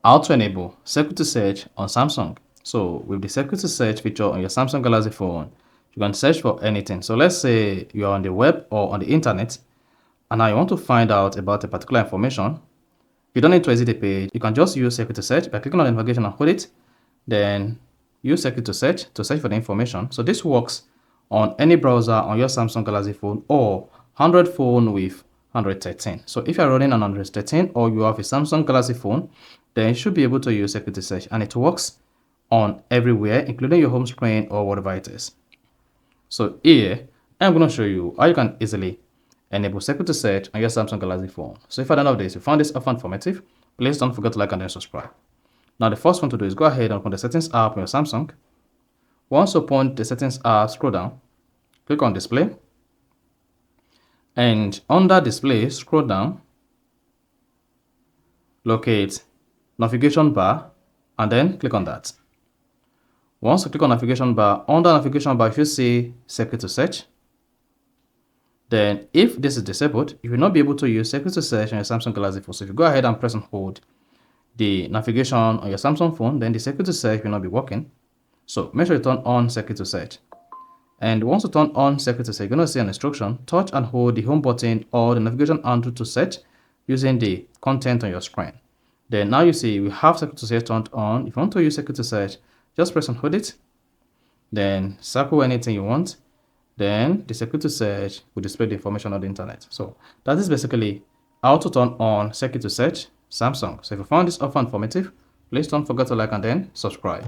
how to enable security search on Samsung. So with the security search feature on your Samsung Galaxy phone, you can search for anything. So let's say you're on the web or on the internet and now you want to find out about a particular information. You don't need to exit the page. You can just use security search by clicking on the navigation and hold it. Then use security search to search for the information. So this works on any browser on your Samsung Galaxy phone or Android phone with Android 13. So if you're running an Android 13 or you have a Samsung Galaxy phone, then you should be able to use security search, and it works on everywhere, including your home screen or whatever it is. So here, I'm going to show you how you can easily enable security search on your Samsung Galaxy phone. So if at the end of this you found this often informative, please don't forget to like and then subscribe. Now the first one to do is go ahead and open the settings app on your Samsung. Once you open the settings app, scroll down, click on display, and under display, scroll down, locate navigation bar, and then click on that. Once you click on navigation bar, under navigation bar, you should see security search. Then if this is disabled, you will not be able to use security search on your Samsung Galaxy phone. So if you go ahead and press and hold the navigation on your Samsung phone, then the security search will not be working. So make sure you turn on security search. And once you turn on security search, you're going to see an instruction. Touch and hold the home button or the navigation handle to search using the content on your screen. Then now you see we have security search turned on. If you want to use security search, just press and hold it. Then circle anything you want. Then the security search will display the information on the internet. So that is basically how to turn on security search Samsung. So if you found this offer informative, please don't forget to like and then subscribe.